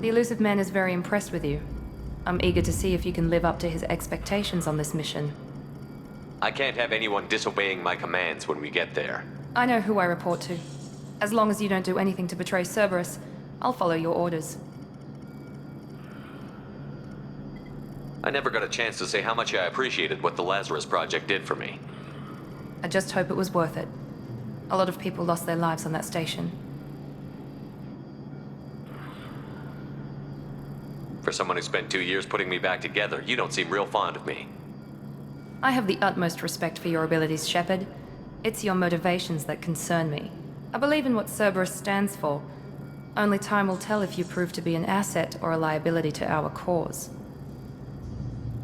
The elusive man is very impressed with you. I'm eager to see if you can live up to his expectations on this mission. I can't have anyone disobeying my commands when we get there. I know who I report to. As long as you don't do anything to betray Cerberus, I'll follow your orders. I never got a chance to say how much I appreciated what the Lazarus Project did for me. I just hope it was worth it. A lot of people lost their lives on that station. For someone who spent 2 years putting me back together, you don't seem real fond of me. I have the utmost respect for your abilities, Shepard. It's your motivations that concern me. I believe in what Cerberus stands for. Only time will tell if you prove to be an asset or a liability to our cause.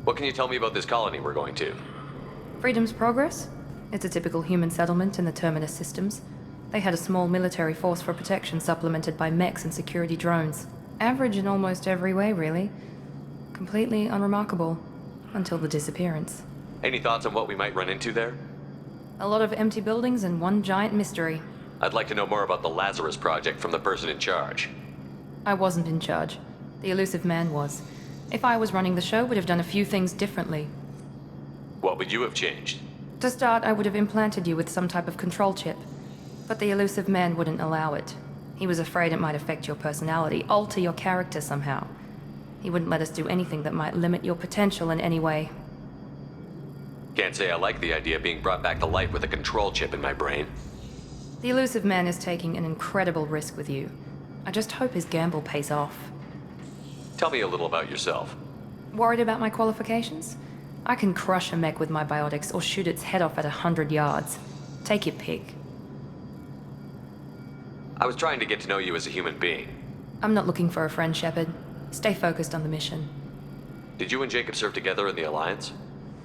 What can you tell me about this colony we're going to? Freedom's Progress? It's a typical human settlement in the Terminus systems. They had a small military force for protection supplemented by mechs and security drones. Average in almost every way, really. Completely unremarkable. Until the disappearance. Any thoughts on what we might run into there? A lot of empty buildings and one giant mystery. I'd like to know more about the Lazarus Project from the person in charge. I wasn't in charge. The elusive man was. If I was running the show, would have done a few things differently. What would you have changed? To start, I would have implanted you with some type of control chip. But the elusive man wouldn't allow it. He was afraid it might affect your personality, alter your character somehow. He wouldn't let us do anything that might limit your potential in any way. Can't say I like the idea of being brought back to life with a control chip in my brain. The elusive man is taking an incredible risk with you. I just hope his gamble pays off. Tell me a little about yourself. Worried about my qualifications? I can crush a mech with my biotics or shoot its head off at 100 yards. Take your pick. I was trying to get to know you as a human being. I'm not looking for a friend, Shepard. Stay focused on the mission. Did you and Jacob serve together in the Alliance?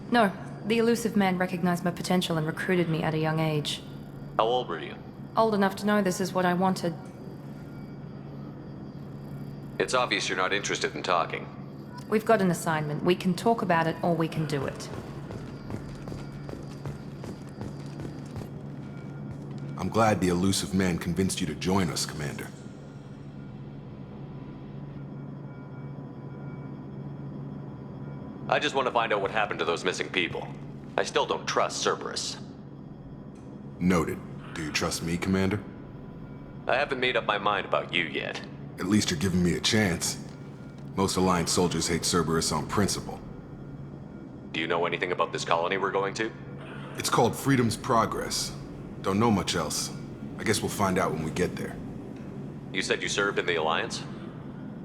No, the elusive man recognized my potential and recruited me at a young age. How old were you? Old enough to know this is what I wanted. It's obvious you're not interested in talking. We've got an assignment. We can talk about it or we can do it. I'm glad the elusive man convinced you to join us, Commander. I just want to find out what happened to those missing people. I still don't trust Cerberus. Noted. Do you trust me, Commander? I haven't made up my mind about you yet. At least you're giving me a chance. Most Alliance soldiers hate Cerberus on principle. Do you know anything about this colony we're going to? It's called Freedom's Progress. Don't know much else. I guess we'll find out when we get there. You said you served in the Alliance?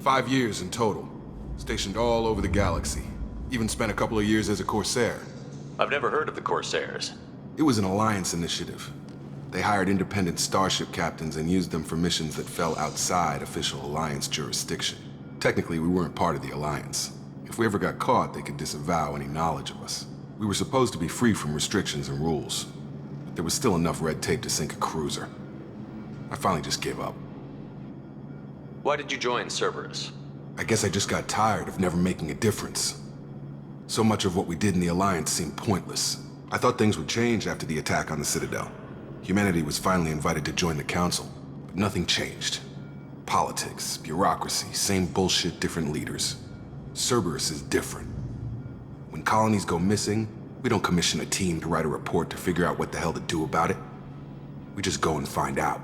5 years in total. Stationed all over the galaxy. Even spent a couple of years as a Corsair. I've never heard of the Corsairs. It was an Alliance initiative. They hired independent starship captains and used them for missions that fell outside official Alliance jurisdiction. Technically, we weren't part of the Alliance. If we ever got caught, they could disavow any knowledge of us. We were supposed to be free from restrictions and rules. But there was still enough red tape to sink a cruiser. I finally just gave up. Why did you join Cerberus? I guess I just got tired of never making a difference. So much of what we did in the Alliance seemed pointless. I thought things would change after the attack on the Citadel. Humanity was finally invited to join the Council, but nothing changed. Politics, bureaucracy, same bullshit, different leaders. Cerberus is different. When colonies go missing, we don't commission a team to write a report to figure out what the hell to do about it. We just go and find out.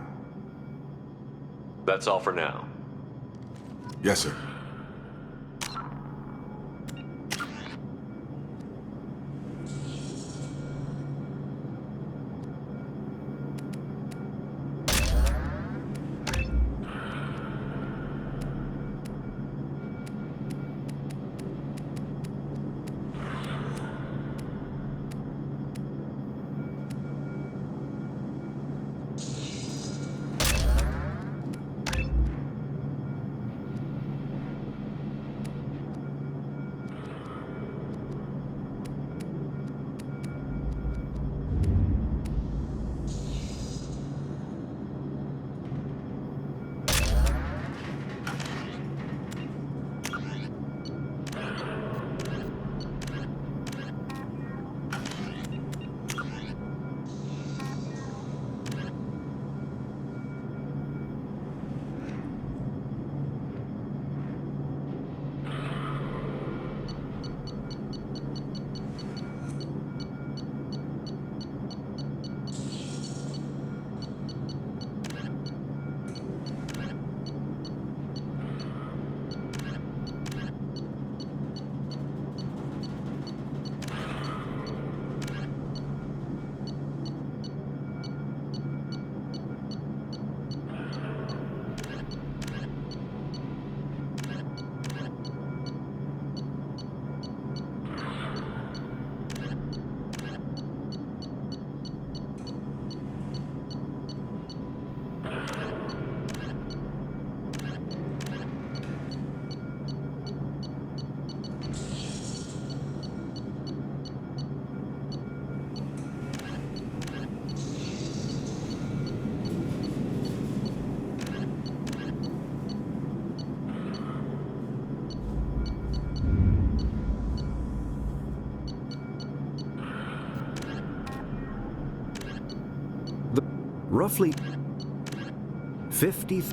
That's all for now. Yes, sir. roughly 50...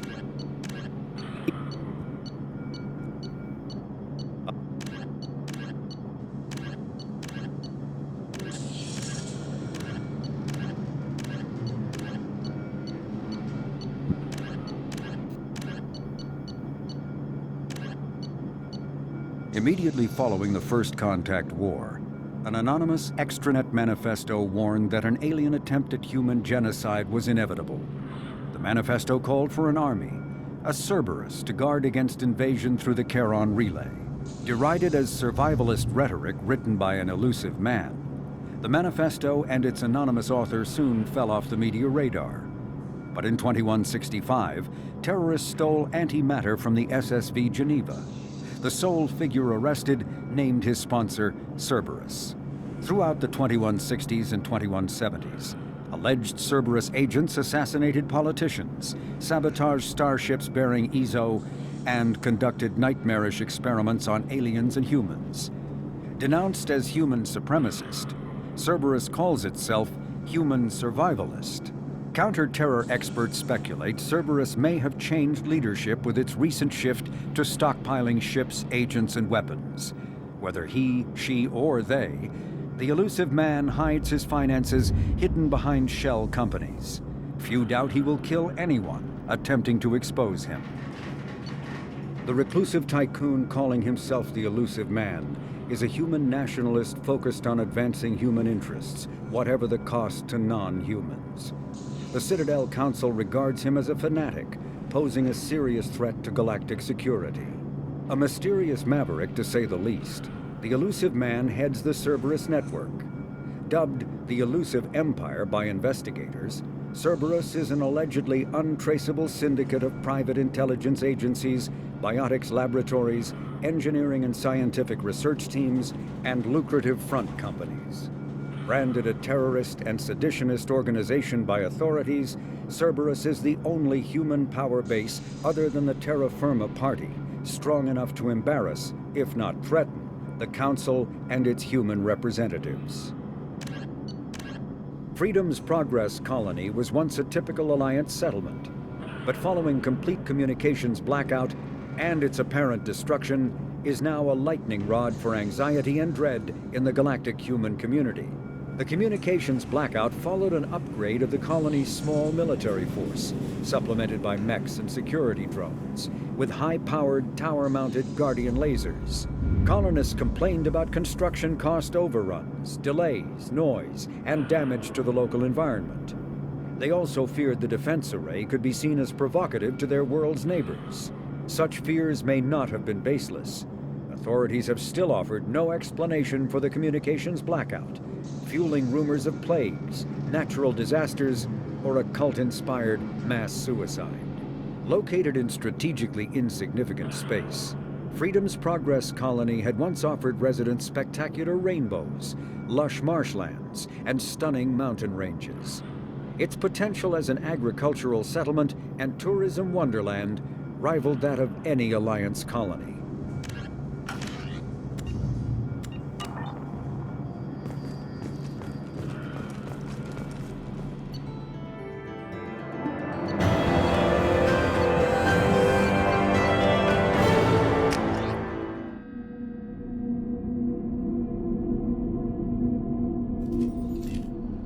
Immediately following the First Contact War, an anonymous extranet manifesto warned that an alien attempt at human genocide was inevitable. The manifesto called for an army, a Cerberus, to guard against invasion through the Charon Relay. Derided as survivalist rhetoric written by an elusive man, the manifesto and its anonymous author soon fell off the media radar. But in 2165, terrorists stole antimatter from the SSV Geneva. The sole figure arrested named his sponsor Cerberus. Throughout the 2160s and 2170s, alleged Cerberus agents assassinated politicians, sabotaged starships bearing EZO, and conducted nightmarish experiments on aliens and humans. Denounced as human supremacist, Cerberus calls itself human survivalist. Counter-terror experts speculate Cerberus may have changed leadership with its recent shift to stockpiling ships, agents, and weapons. Whether he, she, or they, the elusive man hides his finances hidden behind shell companies. Few doubt he will kill anyone attempting to expose him. The reclusive tycoon calling himself the elusive man is a human nationalist focused on advancing human interests, whatever the cost to non-humans. The Citadel Council regards him as a fanatic, posing a serious threat to galactic security. A mysterious maverick, to say the least, the elusive man heads the Cerberus network. Dubbed the Elusive Empire by investigators, Cerberus is an allegedly untraceable syndicate of private intelligence agencies, biotics laboratories, engineering and scientific research teams, and lucrative front companies. Branded a terrorist and seditionist organization by authorities, Cerberus is the only human power base other than the Terra Firma Party, strong enough to embarrass, if not threaten, the Council and its human representatives. Freedom's Progress colony was once a typical Alliance settlement, but following complete communications blackout and its apparent destruction, is now a lightning rod for anxiety and dread in the galactic human community. The communications blackout followed an upgrade of the colony's small military force, supplemented by mechs and security drones, with high-powered, tower-mounted Guardian lasers. Colonists complained about construction cost overruns, delays, noise, and damage to the local environment. They also feared the defense array could be seen as provocative to their world's neighbors. Such fears may not have been baseless. Authorities have still offered no explanation for the communications blackout, fueling rumors of plagues, natural disasters, or a cult-inspired mass suicide. Located in strategically insignificant space, Freedom's Progress colony had once offered residents spectacular rainbows, lush marshlands, and stunning mountain ranges. Its potential as an agricultural settlement and tourism wonderland rivaled that of any Alliance colony.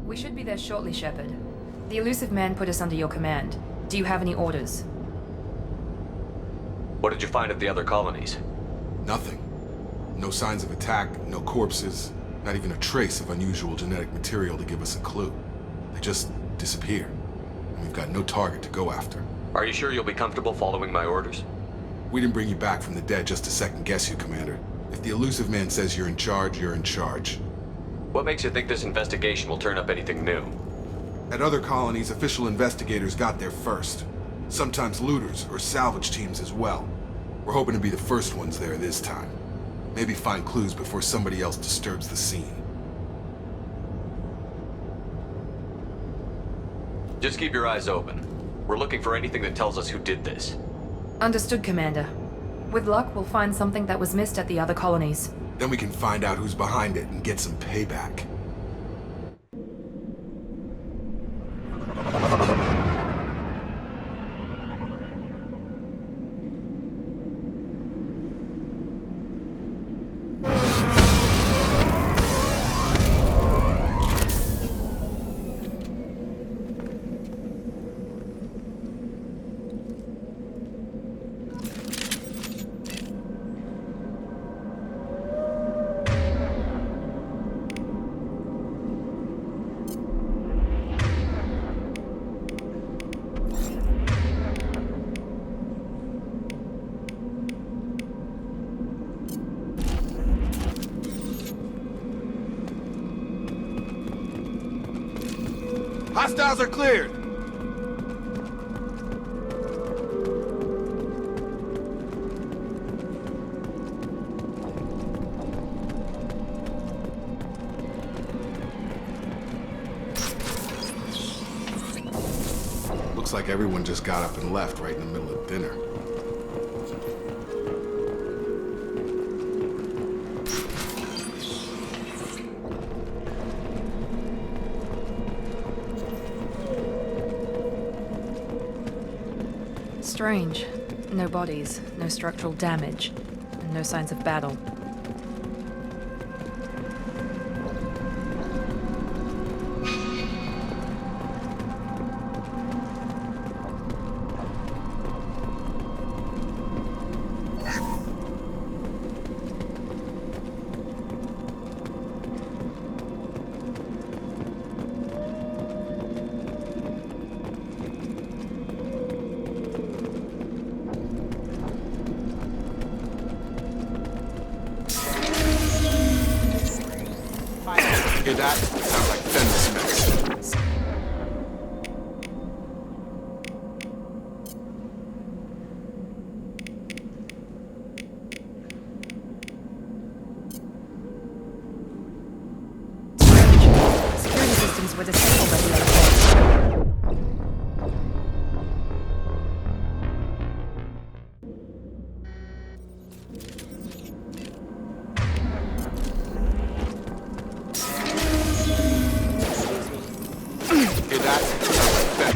We should be there shortly, Shepard. The elusive man put us under your command. Do you have any orders? What did you find at the other colonies? Nothing. No signs of attack, no corpses, not even a trace of unusual genetic material to give us a clue. They just disappear, and we've got no target to go after. Are you sure you'll be comfortable following my orders? We didn't bring you back from the dead just to second-guess you, Commander. If the elusive man says you're in charge, you're in charge. What makes you think this investigation will turn up anything new? At other colonies, official investigators got there first. Sometimes looters or salvage teams as well. We're hoping to be the first ones there this time. Maybe find clues before somebody else disturbs the scene. Just keep your eyes open. We're looking for anything that tells us who did this. Understood, Commander. With luck, we'll find something that was missed at the other colonies. Then we can find out who's behind it and get some payback. Hostiles are cleared! Looks like everyone just got up and left right in the middle of dinner. Strange. No bodies, no structural damage, and no signs of battle. Hear that? Sounds like fence smacks. Security systems were disabled at the airport. Hear that? Sounds like fence.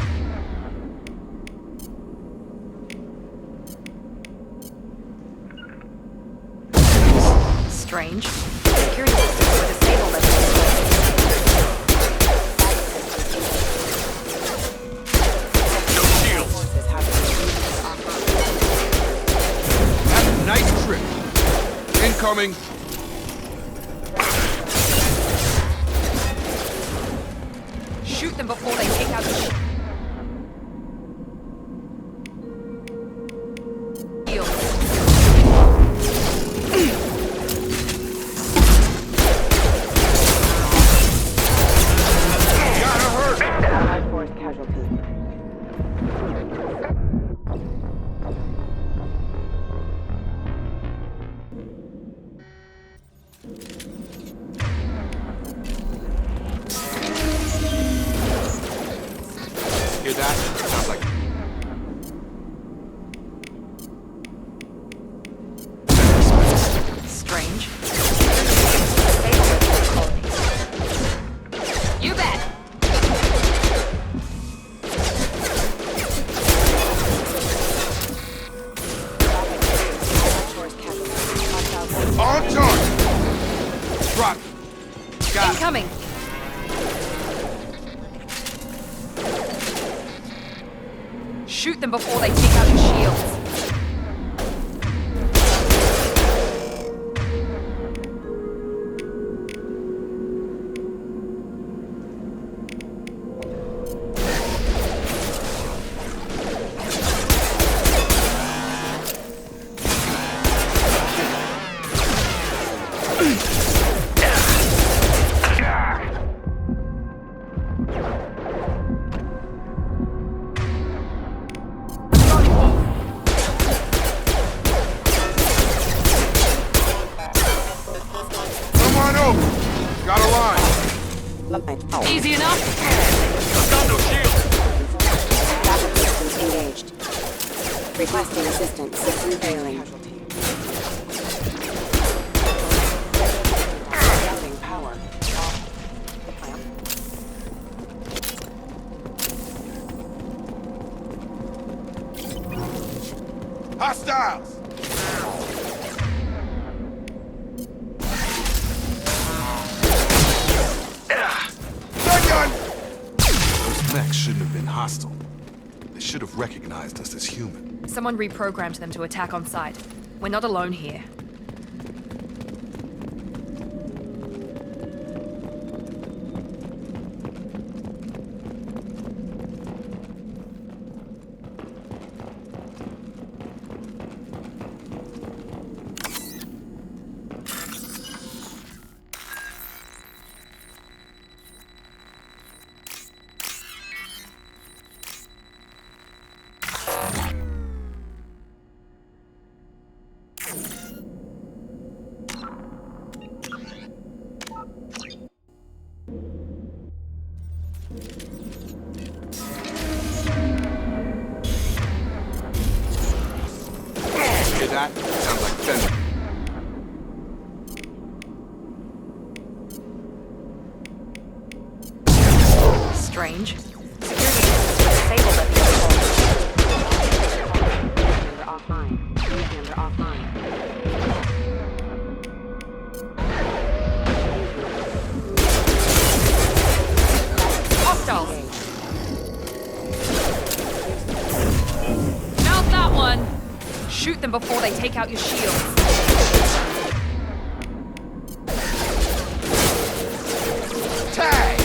Strange. Security systems were disabled at the Have a nice trip. Incoming. Shoot them before they take out the shield. Force casualty. Hear that? Sounds like Strange. Disabled at the colonies. You bet. Force casualty. Hostile on target. Drop it. Got it. Incoming. Shoot them before they take out your shields. Come on over. Got a line. Easy enough? Backup systems engaged. Requesting assistance. System failing. Routing power. Hostiles. Gun! Those mechs shouldn't have been hostile. They should have recognized us as human. Someone reprogrammed them to attack on sight. We're not alone here. That sounds like Fender. Strange. Security systems disabled at the other Number offline. User number offline. Hostiles! Mount that one! Shoot them before they take out your shields. Tag!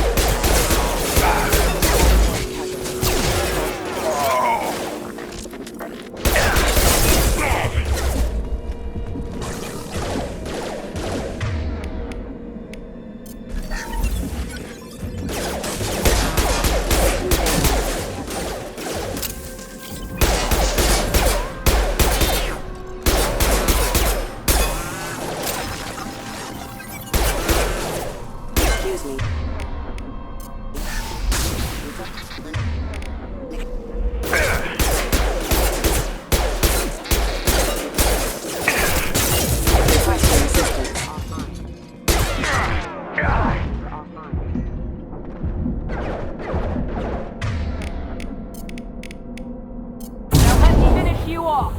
Excuse me. Requesting assistance. Offline. Number offline. Now let me finish you off!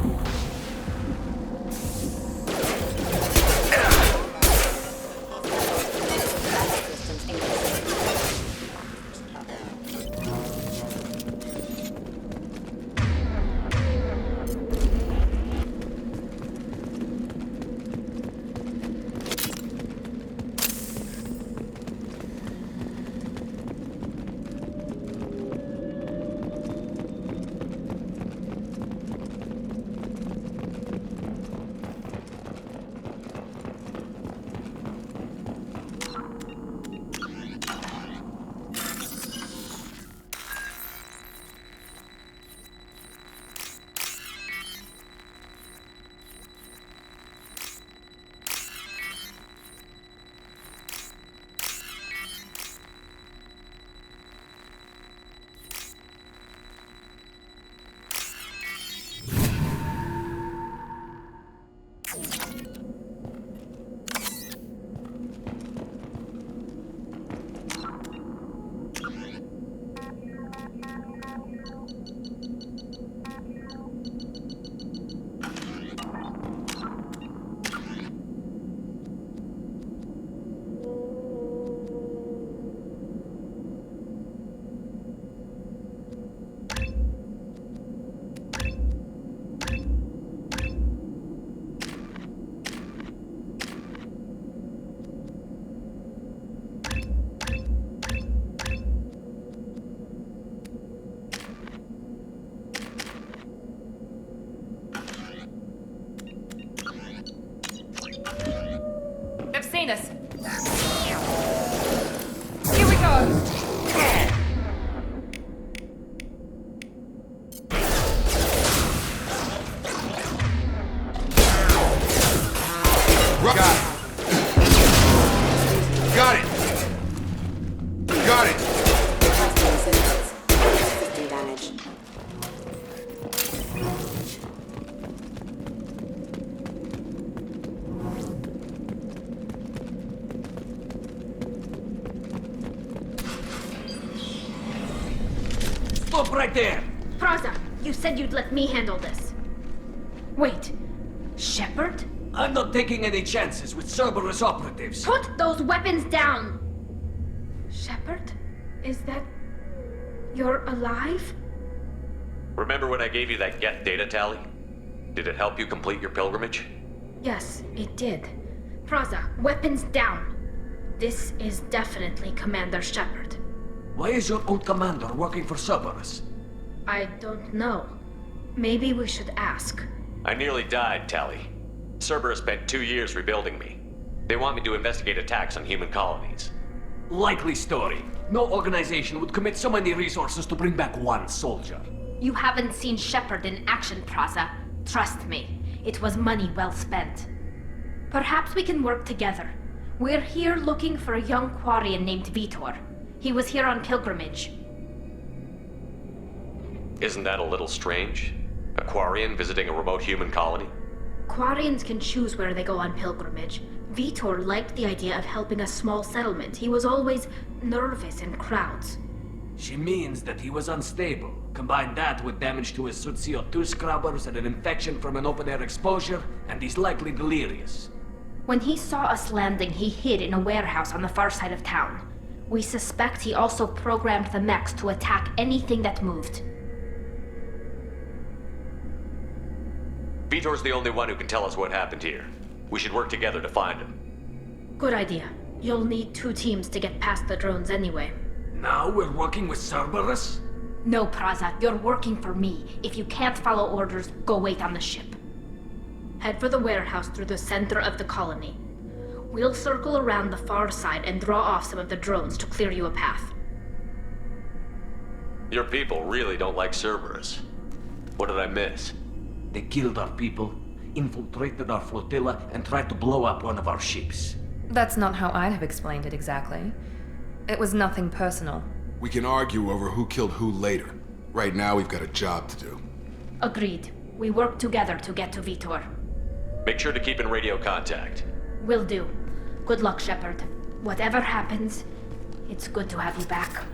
Assistance incoming. They've seen us. Here we go! Got it! Got it! Requesting assistance. System damage. Stop right there! Praza, you said you'd let me handle this. Wait, Shepard? I'm not taking any chances with Cerberus operatives. Put those weapons down! Shepard? Is that... you're alive? Remember when I gave you that get data tally? Did it help you complete your pilgrimage? Yes, it did. Praza, weapons down. This is definitely Commander Shepard. Why is your old commander working for Cerberus? I don't know. Maybe we should ask. I nearly died, Tally. Cerberus spent 2 years rebuilding me. They want me to investigate attacks on human colonies. Likely story. No organization would commit so many resources to bring back one soldier. You haven't seen Shepard in action, Praza. Trust me, it was money well spent. Perhaps we can work together. We're here looking for a young Quarian named Vitor. He was here on pilgrimage. Isn't that a little strange? A Quarian visiting a remote human colony? Quarians can choose where they go on pilgrimage. Vitor liked the idea of helping a small settlement. He was always nervous in crowds. She means that he was unstable. Combine that with damage to his suit CO2 scrubbers and an infection from an open-air exposure, and he's likely delirious. When he saw us landing, he hid in a warehouse on the far side of town. We suspect he also programmed the mechs to attack anything that moved. Vitor's the only one who can tell us what happened here. We should work together to find him. Good idea. You'll need 2 teams to get past the drones anyway. Now we're working with Cerberus? No, Praza, you're working for me. If you can't follow orders, go wait on the ship. Head for the warehouse through the center of the colony. We'll circle around the far side and draw off some of the drones to clear you a path. Your people really don't like Cerberus. What did I miss? They killed our people, infiltrated our flotilla, and tried to blow up one of our ships. That's not how I'd have explained it exactly. It was nothing personal. We can argue over who killed who later. Right now, we've got a job to do. Agreed. We work together to get to Vitor. Make sure to keep in radio contact. Will do. Good luck, Shepard. Whatever happens, it's good to have you back.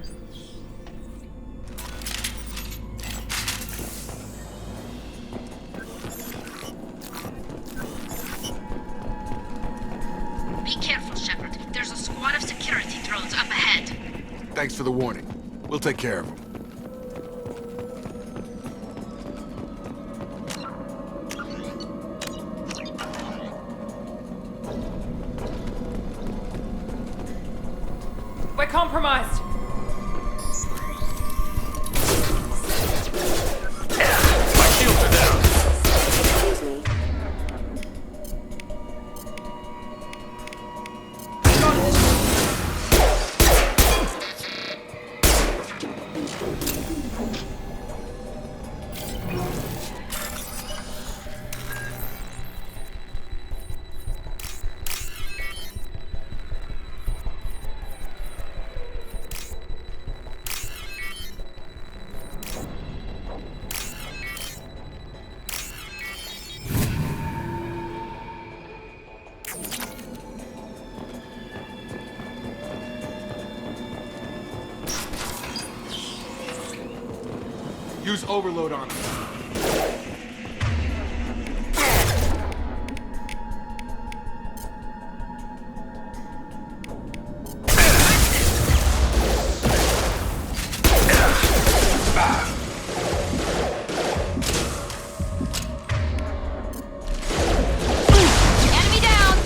Be careful, Shepard. There's a squad of security drones up ahead. Thanks for the warning. We'll take care of them. We're compromised! My shields are down! Excuse me. Use overload on them. Enemy down!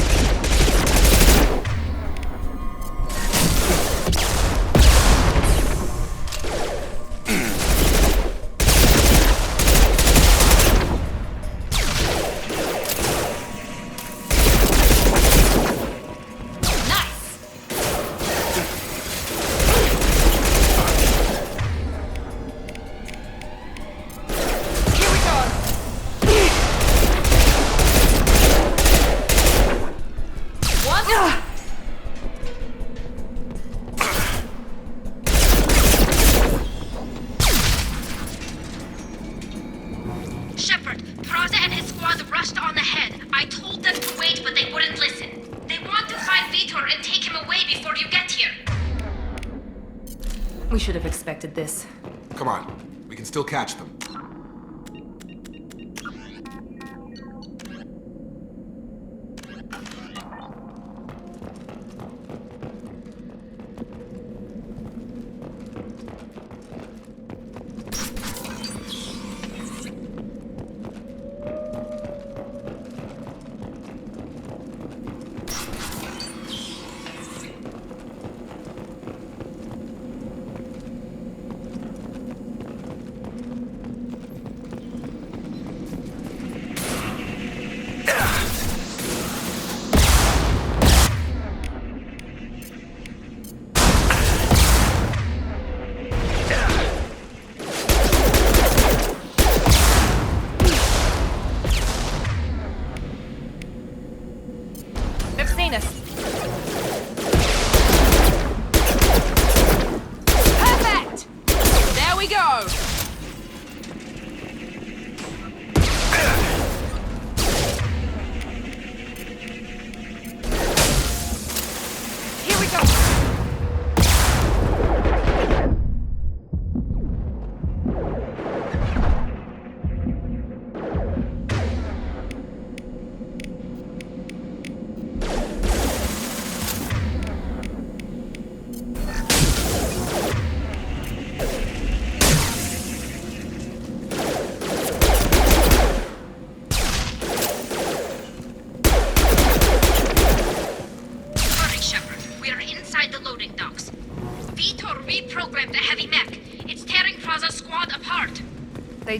Shepard, Praza and his squad rushed on ahead. I told them to wait, but they wouldn't listen. They want to find Vitor and take him away before you get here. We should have expected this. Come on. We can still catch them.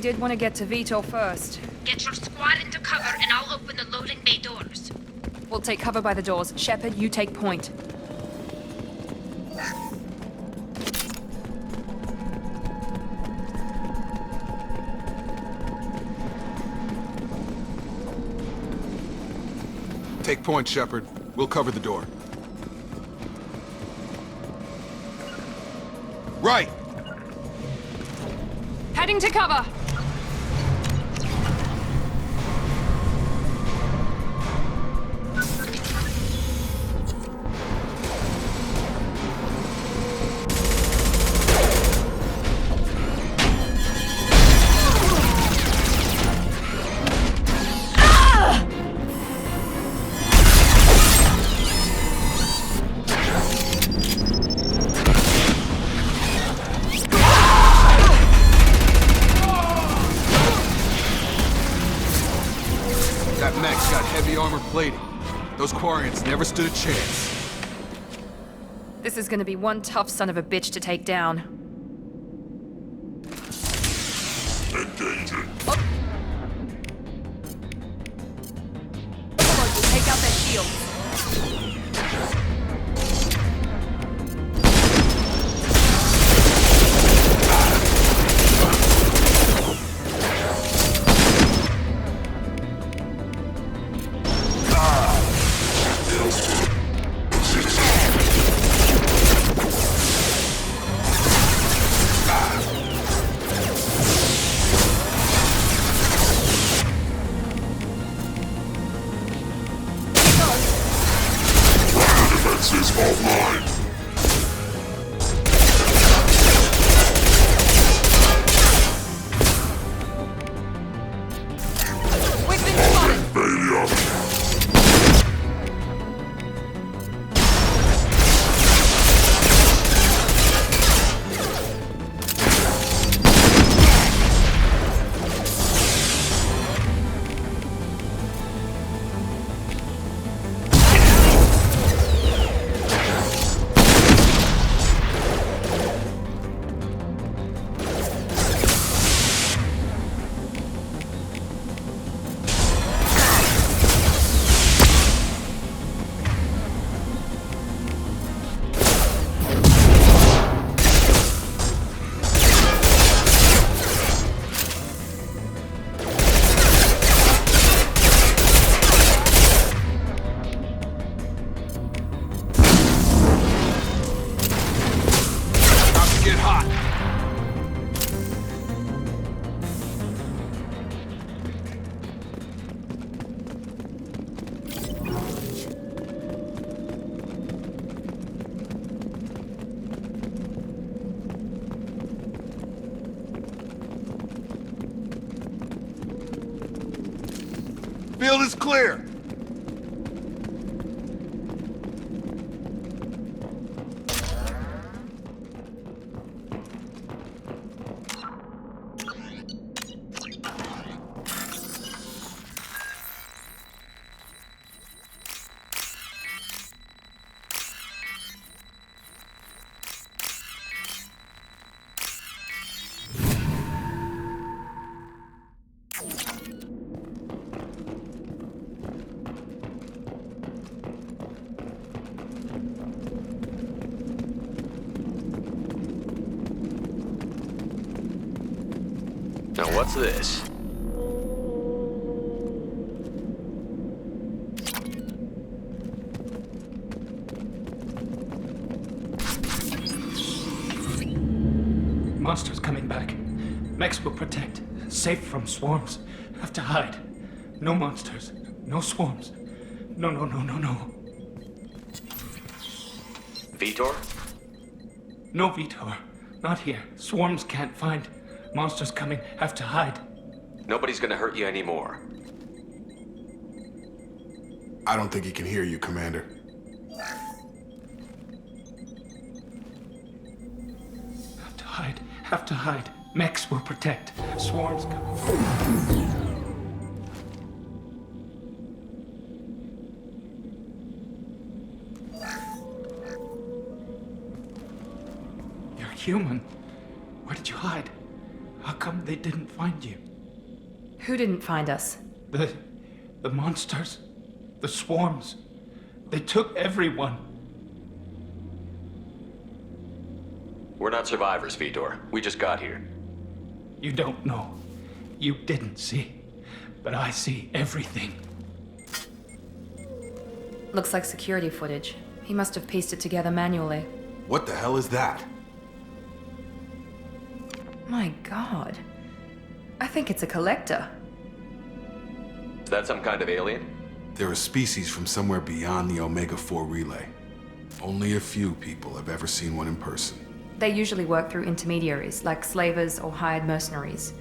did want to get to Vitor first. Get your squad into cover and I'll open the loading bay doors. We'll take cover by the doors. Shepard, you take point. Take point, Shepard. We'll cover the door. Right! Heading to cover! That mech's got heavy armor plating. Those Quarians never stood a chance. This is gonna be one tough son of a bitch to take down. Engaging. Come on, we'll take out their shields. Defenses offline. We've been spotted! Failure. Get hot! Field is clear! Now what's this? Monsters coming back. Mechs will protect. Safe from swarms. Have to hide. No monsters. No swarms. No, no, no, no, no. Vitor? No Vitor. Not here. Swarms can't find. Monsters coming. Have to hide. Nobody's gonna hurt you anymore. I don't think he can hear you, Commander. Have to hide. Have to hide. Mechs will protect. Swarms coming. You're human. Where did you hide? How come they didn't find you? Who didn't find us? The monsters. The swarms. They took everyone. We're not survivors, Vitor. We just got here. You don't know. You didn't see. But I see everything. Looks like security footage. He must have pieced it together manually. What the hell is that? My god. I think it's a collector. Is that some kind of alien? They're a species from somewhere beyond the Omega-4 relay. Only a few people have ever seen one in person. They usually work through intermediaries, like slavers or hired mercenaries.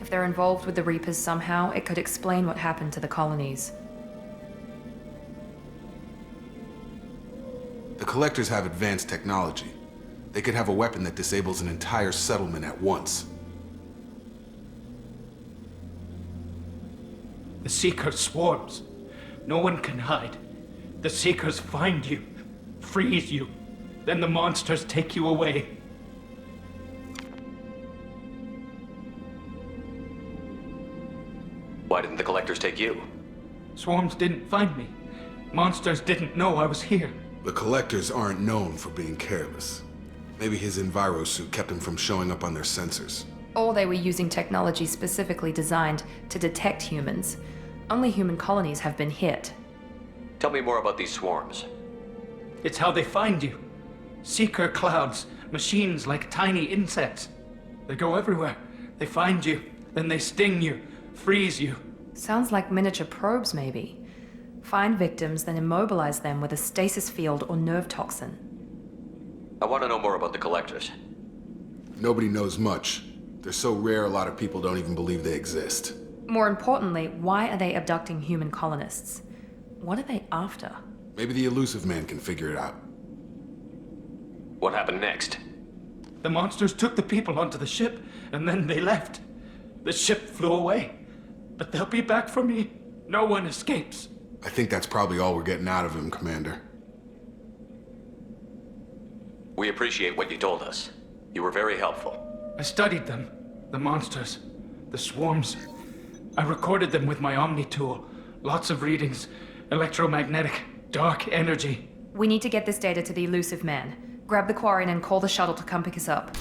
If they're involved with the Reapers somehow, it could explain what happened to the colonies. The Collectors have advanced technology. They could have a weapon that disables an entire settlement at once. The Seeker swarms. No one can hide. The Seekers find you, freeze you, then the monsters take you away. Why didn't the Collectors take you? Swarms didn't find me. Monsters didn't know I was here. The Collectors aren't known for being careless. Maybe his enviro suit kept him from showing up on their sensors. Or they were using technology specifically designed to detect humans. Only human colonies have been hit. Tell me more about these swarms. It's how they find you. Seeker clouds, machines like tiny insects. They go everywhere. They find you, then they sting you, freeze you. Sounds like miniature probes, maybe. Find victims, then immobilize them with a stasis field or nerve toxin. I want to know more about the Collectors. Nobody knows much. They're so rare a lot of people don't even believe they exist. More importantly, why are they abducting human colonists? What are they after? Maybe the elusive man can figure it out. What happened next? The monsters took the people onto the ship, and then they left. The ship flew away. But they'll be back for me. No one escapes. I think that's probably all we're getting out of him, Commander. We appreciate what you told us. You were very helpful. I studied them. The monsters. The swarms. I recorded them with my Omni tool. Lots of readings. Electromagnetic. Dark energy. We need to get this data to the elusive man. Grab the Quarian and call the shuttle to come pick us up.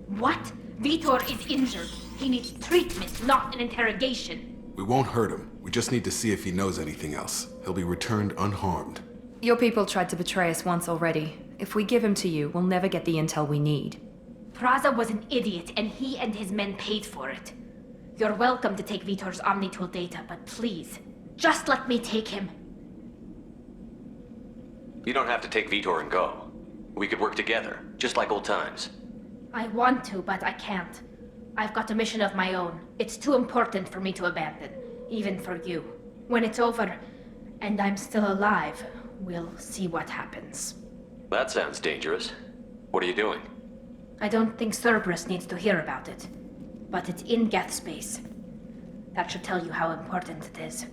What? Vitor is injured. He needs treatment, not an interrogation. We won't hurt him. We just need to see if he knows anything else. He'll be returned unharmed. Your people tried to betray us once already. If we give him to you, we'll never get the intel we need. Praza was an idiot, and he and his men paid for it. You're welcome to take Vitor's Omnitool data, but please, just let me take him. You don't have to take Vitor and go. We could work together, just like old times. I want to, but I can't. I've got a mission of my own. It's too important for me to abandon, even for you. When it's over, and I'm still alive, we'll see what happens. That sounds dangerous. What are you doing? I don't think Cerberus needs to hear about it, but it's in Geth space. That should tell you how important it is.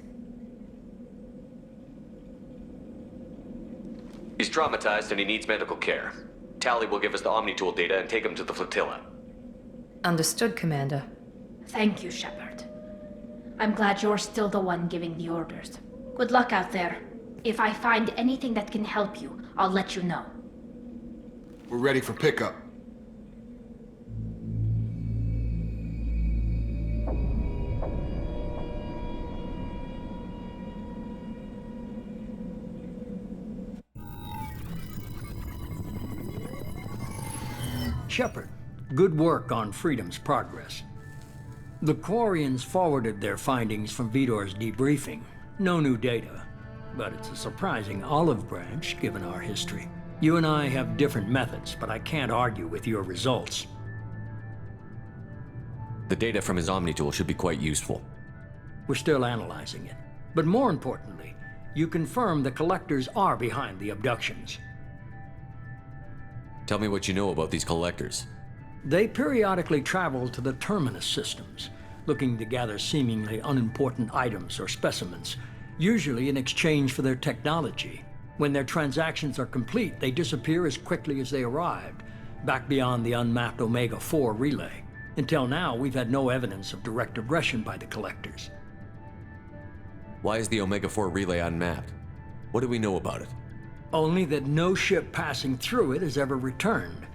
He's traumatized and he needs medical care. Tally will give us the Omnitool data and take him to the flotilla. Understood, Commander. Thank you, Shepard. I'm glad you're still the one giving the orders. Good luck out there. If I find anything that can help you, I'll let you know. We're ready for pickup. Shepard, good work on Freedom's progress. The Quarians forwarded their findings from Vitor's debriefing. No new data, but it's a surprising olive branch given our history. You and I have different methods, but I can't argue with your results. The data from his Omnitool should be quite useful. We're still analyzing it. But more importantly, you confirm the Collectors are behind the abductions. Tell me what you know about these Collectors. They periodically travel to the Terminus systems, looking to gather seemingly unimportant items or specimens, usually in exchange for their technology. When their transactions are complete, they disappear as quickly as they arrived, back beyond the unmapped Omega-4 relay. Until now, we've had no evidence of direct aggression by the Collectors. Why is the Omega-4 relay unmapped? What do we know about it? Only that no ship passing through it has ever returned.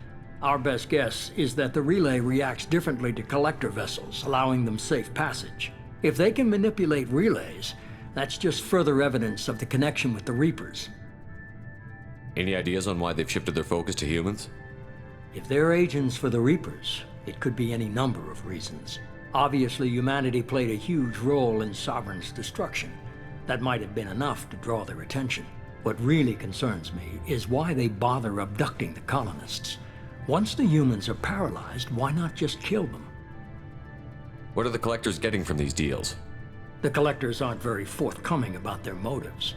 Our best guess is that the relay reacts differently to Collector vessels, allowing them safe passage. If they can manipulate relays, that's just further evidence of the connection with the Reapers. Any ideas on why they've shifted their focus to humans? If they're agents for the Reapers, it could be any number of reasons. Obviously, humanity played a huge role in Sovereign's destruction. That might have been enough to draw their attention. What really concerns me is why they bother abducting the colonists. Once the humans are paralyzed, why not just kill them? What are the Collectors getting from these deals? The Collectors aren't very forthcoming about their motives.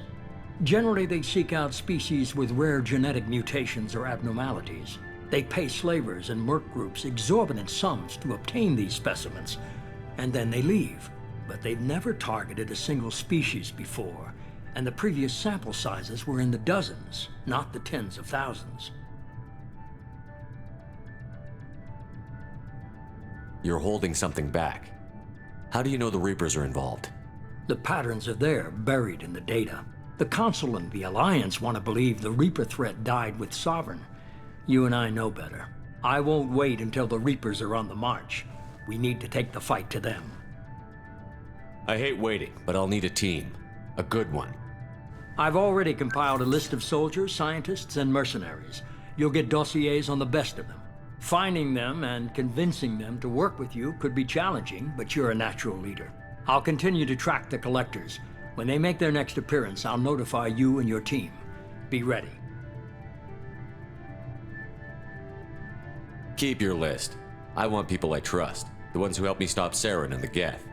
Generally, they seek out species with rare genetic mutations or abnormalities. They pay slavers and merc groups exorbitant sums to obtain these specimens, and then they leave. But they've never targeted a single species before, and the previous sample sizes were in the dozens, not the tens of thousands. You're holding something back. How do you know the Reapers are involved? The patterns are there, buried in the data. The Council and the Alliance want to believe the Reaper threat died with Sovereign. You and I know better. I won't wait until the Reapers are on the march. We need to take the fight to them. I hate waiting, but I'll need a team. A good one. I've already compiled a list of soldiers, scientists, and mercenaries. You'll get dossiers on the best of them. Finding them and convincing them to work with you could be challenging, but you're a natural leader. I'll continue to track the Collectors. When they make their next appearance, I'll notify you and your team. Be ready. Keep your list. I want people I trust. The ones who helped me stop Saren and the Geth.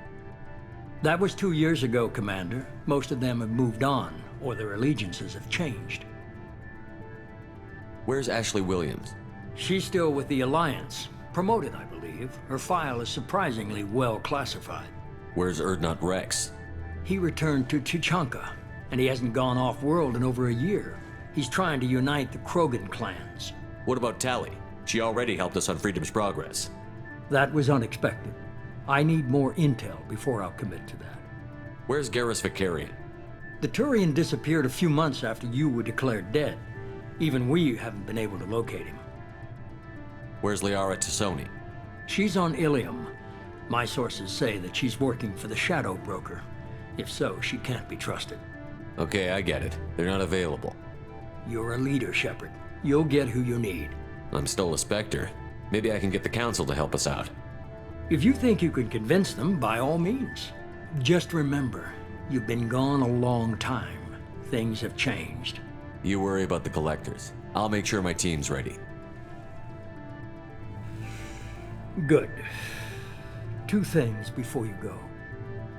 That was 2 years ago, Commander. Most of them have moved on, or their allegiances have changed. Where's Ashley Williams? She's still with the Alliance. Promoted, I believe. Her file is surprisingly well classified. Where's Erdnot Rex? He returned to Chichanka, and he hasn't gone off-world in over a year. He's trying to unite the Krogan clans. What about Tali? She already helped us on Freedom's Progress. That was unexpected. I need more intel before I'll commit to that. Where's Garrus Vicarian? The Turian disappeared a few months after you were declared dead. Even we haven't been able to locate him. Where's Liara Tassoni? She's on Ilium. My sources say that she's working for the Shadow Broker. If so, she can't be trusted. Okay, I get it. They're not available. You're a leader, Shepard. You'll get who you need. I'm still a Spectre. Maybe I can get the Council to help us out. If you think you can convince them, by all means. Just remember, you've been gone a long time. Things have changed. You worry about the Collectors. I'll make sure my team's ready. Good. 2 things before you go.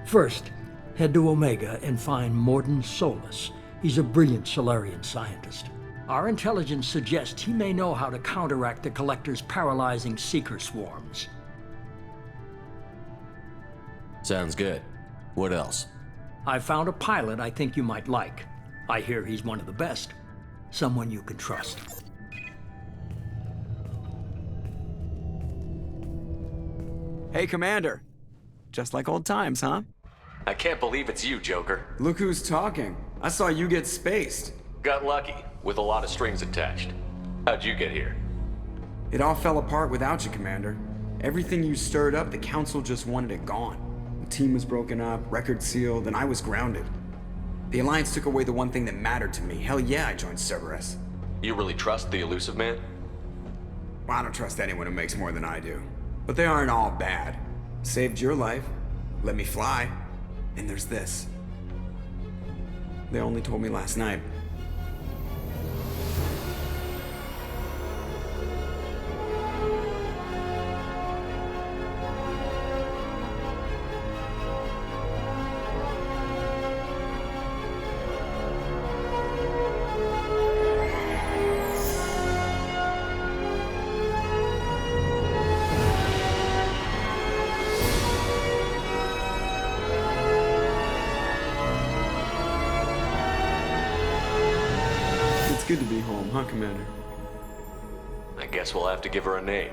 First, head to Omega and find Morden Solus. He's a brilliant Solarian scientist. Our intelligence suggests he may know how to counteract the Collector's paralyzing Seeker swarms. Sounds good. What else? I found a pilot I think you might like. I hear he's one of the best. Someone you can trust. Hey, Commander. Just like old times, huh? I can't believe it's you, Joker. Look who's talking. I saw you get spaced. Got lucky, with a lot of strings attached. How'd you get here? It all fell apart without you, Commander. Everything you stirred up, the Council just wanted it gone. The team was broken up, record sealed, and I was grounded. The Alliance took away the one thing that mattered to me. Hell yeah, I joined Cerberus. You really trust the elusive man? Well, I don't trust anyone who makes more than I do. But they aren't all bad. Saved your life, let me fly, and there's this. They only told me last night. It's good to be home, huh, Commander? I guess Guess we'll have to give her a name.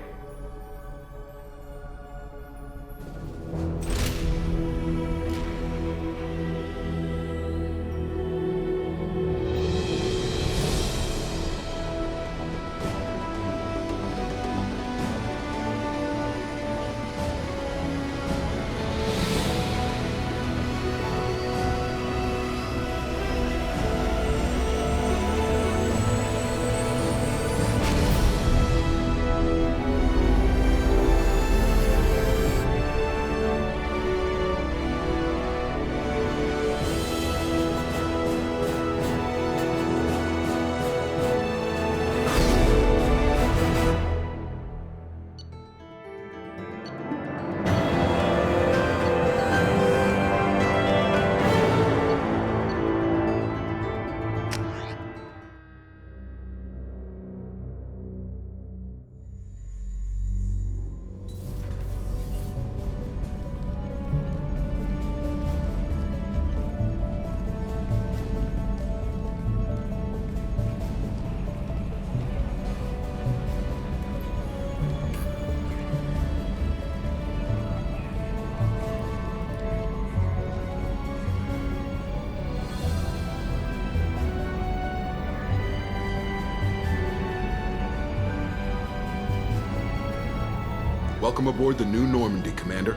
Welcome aboard the New Normandy, Commander.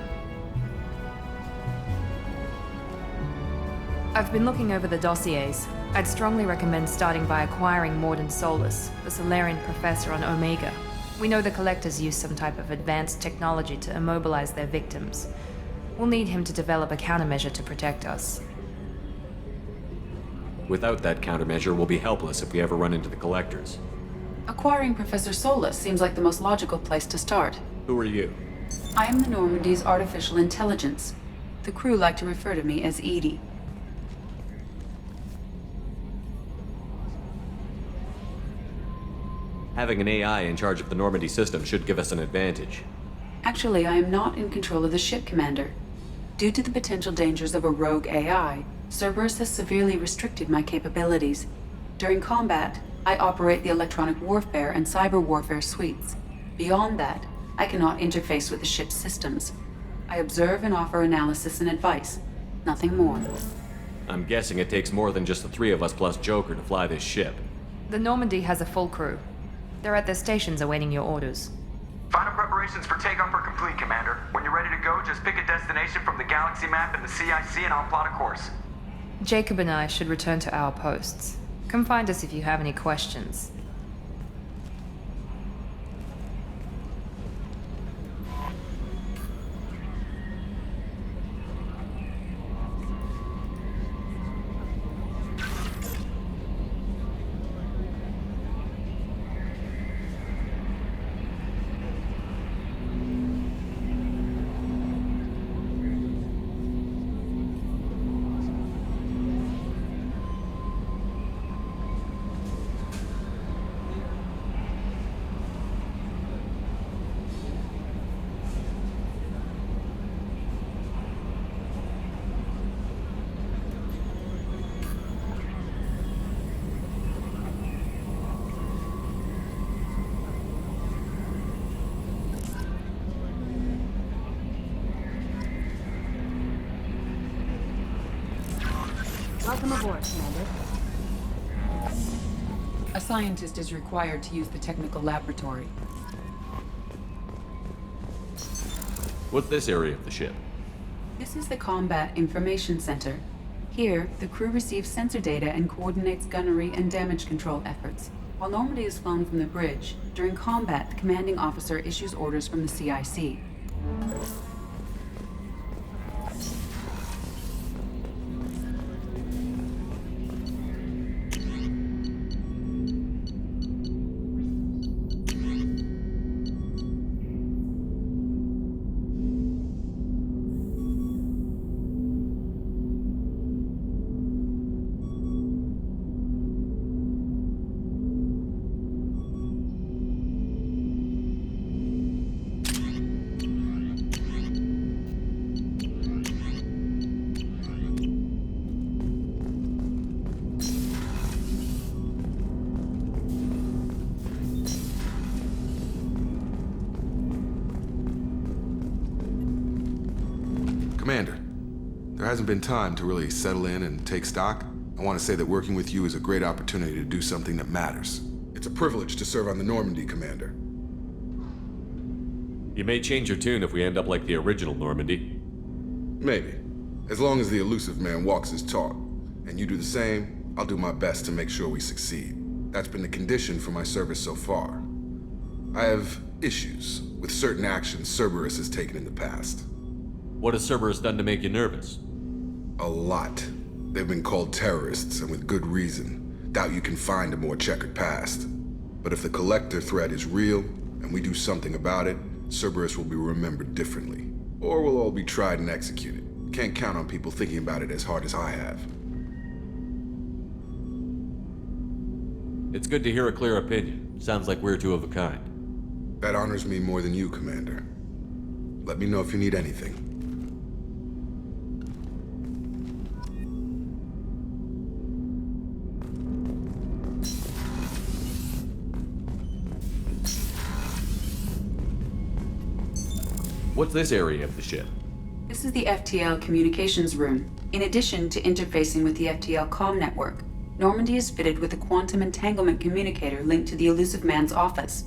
I've been looking over the dossiers. I'd strongly recommend starting by acquiring Morden Solus, the Solarian professor on Omega. We know the Collectors use some type of advanced technology to immobilize their victims. We'll need him to develop a countermeasure to protect us. Without that countermeasure, we'll be helpless if we ever run into the Collectors. Acquiring Professor Solus seems like the most logical place to start. Who are you? I am the Normandy's artificial intelligence. The crew like to refer to me as Edie. Having an AI in charge of the Normandy system should give us an advantage. Actually, I am not in control of the ship, Commander. Due to the potential dangers of a rogue AI, Cerberus has severely restricted my capabilities. During combat, I operate the electronic warfare and cyber warfare suites. Beyond that, I cannot interface with the ship's systems. I observe and offer analysis and advice. Nothing more. I'm guessing it takes more than just the three of us plus Joker to fly this ship. The Normandy has a full crew. They're at their stations awaiting your orders. Final preparations for takeoff are complete, Commander. When you're ready to go, just pick a destination from the galaxy map and the CIC and I'll plot a course. Jacob and I should return to our posts. Come find us if you have any questions. Welcome aboard, Commander. A scientist is required to use the technical laboratory. What's this area of the ship? This is the Combat Information Center. Here, the crew receives sensor data and coordinates gunnery and damage control efforts. While Normandy is flown from the bridge, during combat, the commanding officer issues orders from the CIC. There hasn't been time to really settle in and take stock. I want to say that working with you is a great opportunity to do something that matters. It's a privilege to serve on the Normandy, Commander. You may change your tune if we end up like the original Normandy. Maybe. As long as the elusive man walks his talk, and you do the same, I'll do my best to make sure we succeed. That's been the condition for my service so far. I have issues with certain actions Cerberus has taken in the past. What has Cerberus done to make you nervous? A lot. They've been called terrorists, and with good reason. Doubt you can find a more checkered past. But if the Collector threat is real, and we do something about it, Cerberus will be remembered differently. Or we'll all be tried and executed. Can't count on people thinking about it as hard as I have. It's good to hear a clear opinion. Sounds like we're two of a kind. That honors me more than you, Commander. Let me know if you need anything. What's this area of the ship? This is the FTL communications room. In addition to interfacing with the FTL comm network, Normandy is fitted with a quantum entanglement communicator linked to the elusive man's office.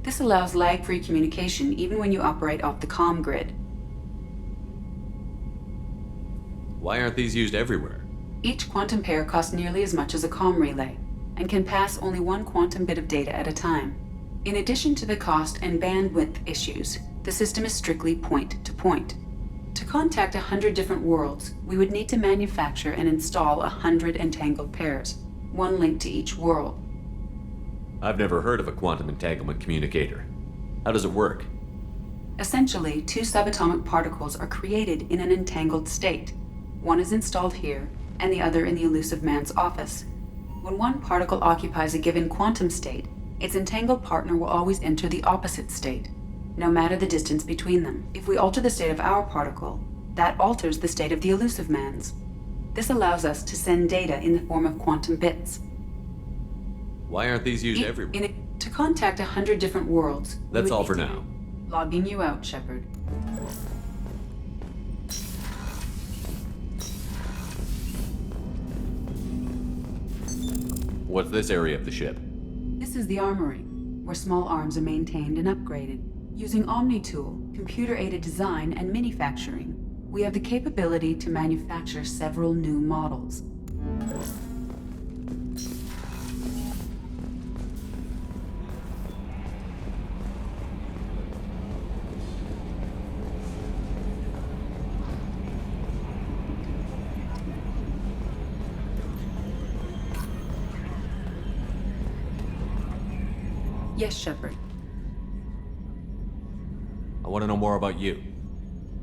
This allows lag-free communication even when you operate off the comm grid. Why aren't these used everywhere? Each quantum pair costs nearly as much as a comm relay, and can pass only one quantum bit of data at a time. In addition to the cost and bandwidth issues, the system is strictly point-to-point. To contact 100 different worlds, we would need to manufacture and install 100 entangled pairs, one linked to each world. I've never heard of a quantum entanglement communicator. How does it work? Essentially, two subatomic particles are created in an entangled state. One is installed here, and the other in the elusive man's office. When one particle occupies a given quantum state, its entangled partner will always enter the opposite state, no matter the distance between them. If we alter the state of our particle, that alters the state of the elusive man's. This allows us to send data in the form of quantum bits. Why aren't these used everywhere? To contact 100 different worlds... That's all for now. Logging you out, Shepard. What's this area of the ship? This is the armory, where small arms are maintained and upgraded. Using Omni-Tool, computer-aided design, and manufacturing, we have the capability to manufacture several new models. Yes, Shepard. I want to know more about you.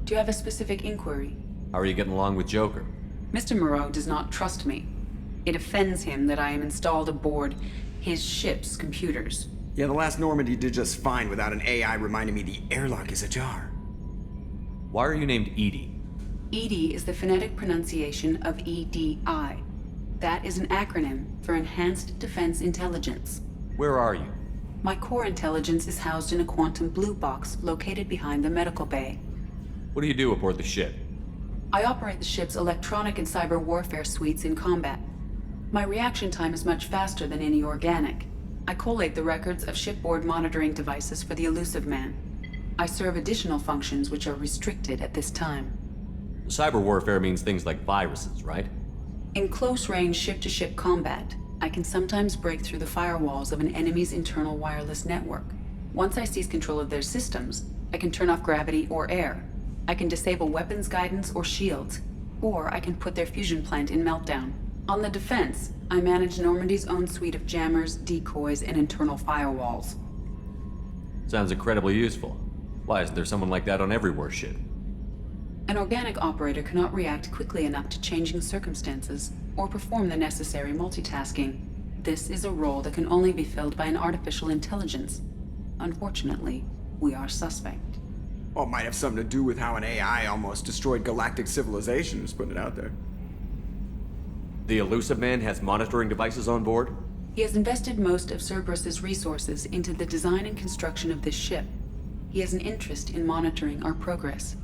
Do you have a specific inquiry? How are you getting along with Joker? Mr. Moreau does not trust me. It offends him that I am installed aboard his ship's computers. Yeah, the last Normandy did just fine without an AI reminding me the airlock is ajar. Why are you named EDI? EDI is the phonetic pronunciation of EDI. That is an acronym for Enhanced Defense Intelligence. Where are you? My core intelligence is housed in a quantum blue box located behind the medical bay. What do you do aboard the ship? I operate the ship's electronic and cyber warfare suites in combat. My reaction time is much faster than any organic. I collate the records of shipboard monitoring devices for the elusive man. I serve additional functions which are restricted at this time. Cyber warfare means things like viruses, right? In close-range ship-to-ship combat, I can sometimes break through the firewalls of an enemy's internal wireless network. Once I seize control of their systems, I can turn off gravity or air. I can disable weapons guidance or shields, or I can put their fusion plant in meltdown. On the defense, I manage Normandy's own suite of jammers, decoys, and internal firewalls. Sounds incredibly useful. Why isn't there someone like that on every warship? An organic operator cannot react quickly enough to changing circumstances or perform the necessary multitasking. This is a role that can only be filled by an artificial intelligence. Unfortunately, we are suspect. Well, it might have something to do with how an AI almost destroyed galactic civilization, just putting it out there. The elusive man has monitoring devices on board? He has invested most of Cerberus's resources into the design and construction of this ship. He has an interest in monitoring our progress.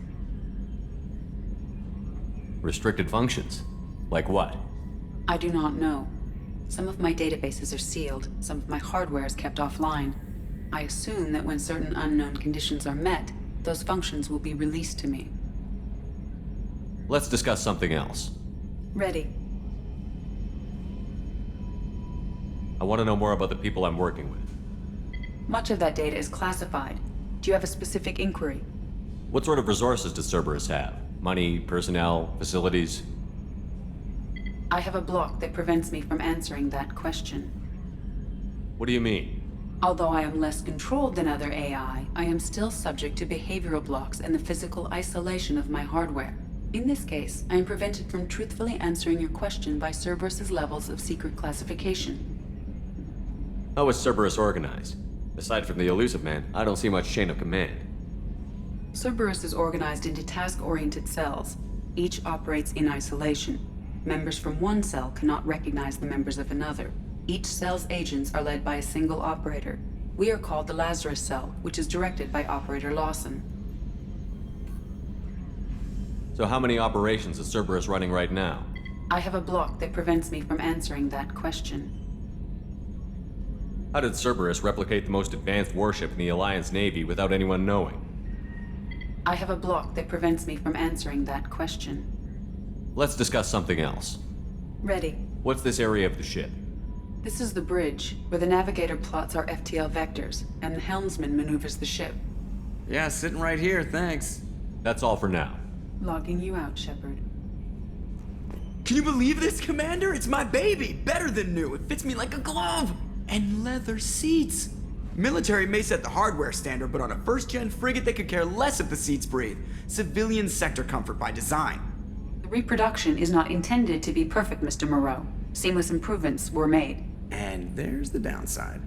Restricted functions? Like what? I do not know. Some of my databases are sealed, some of my hardware is kept offline. I assume that when certain unknown conditions are met, those functions will be released to me. Let's discuss something else. Ready. I want to know more about the people I'm working with. Much of that data is classified. Do you have a specific inquiry? What sort of resources does Cerberus have? Money, personnel, facilities? I have a block that prevents me from answering that question. What do you mean? Although I am less controlled than other AI, I am still subject to behavioral blocks and the physical isolation of my hardware. In this case, I am prevented from truthfully answering your question by Cerberus's levels of secret classification. How is Cerberus organized? Aside from the elusive man, I don't see much chain of command. Cerberus is organized into task-oriented cells. Each operates in isolation. Members from one cell cannot recognize the members of another. Each cell's agents are led by a single operator. We are called the Lazarus Cell, which is directed by Operator Lawson. So how many operations is Cerberus running right now? I have a block that prevents me from answering that question. How did Cerberus replicate the most advanced warship in the Alliance Navy without anyone knowing? I have a block that prevents me from answering that question. Let's discuss something else. Ready. What's this area of the ship? This is the bridge, where the navigator plots our FTL vectors, and the helmsman maneuvers the ship. Yeah, sitting right here, thanks. That's all for now. Logging you out, Shepard. Can you believe this, Commander? It's my baby! Better than new. It fits me like a glove! And leather seats! Military may set the hardware standard, but on a first-gen frigate, they could care less if the seats breathe. Civilian sector comfort by design. The reproduction is not intended to be perfect, Mr. Moreau. Seamless improvements were made. And there's the downside.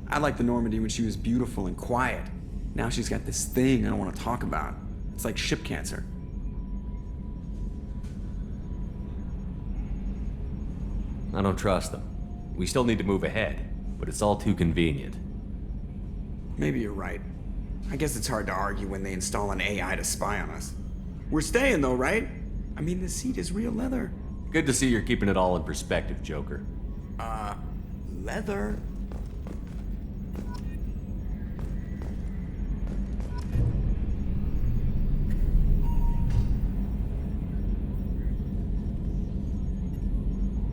I liked the Normandy when she was beautiful and quiet. Now she's got this thing I don't want to talk about. It's like ship cancer. I don't trust them. We still need to move ahead, but it's all too convenient. Maybe you're right. I guess it's hard to argue when they install an AI to spy on us. We're staying though, right? I mean, the seat is real leather. Good to see you're keeping it all in perspective, Joker. Leather?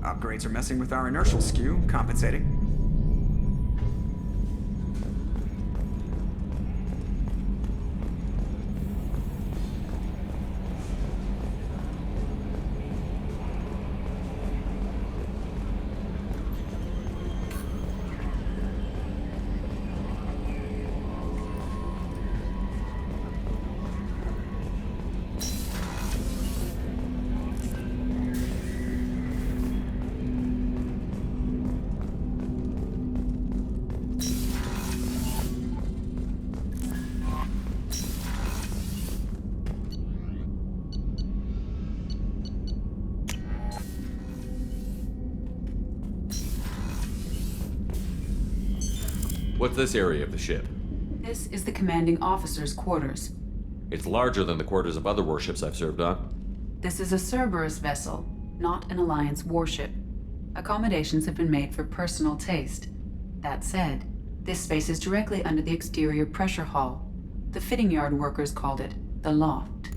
Upgrades are messing with our inertial skew, compensating. What's this area of the ship? This is the commanding officer's quarters. It's larger than the quarters of other warships I've served on. This is a Cerberus vessel, not an Alliance warship. Accommodations have been made for personal taste. That said, this space is directly under the exterior pressure hull. The fitting yard workers called it the loft.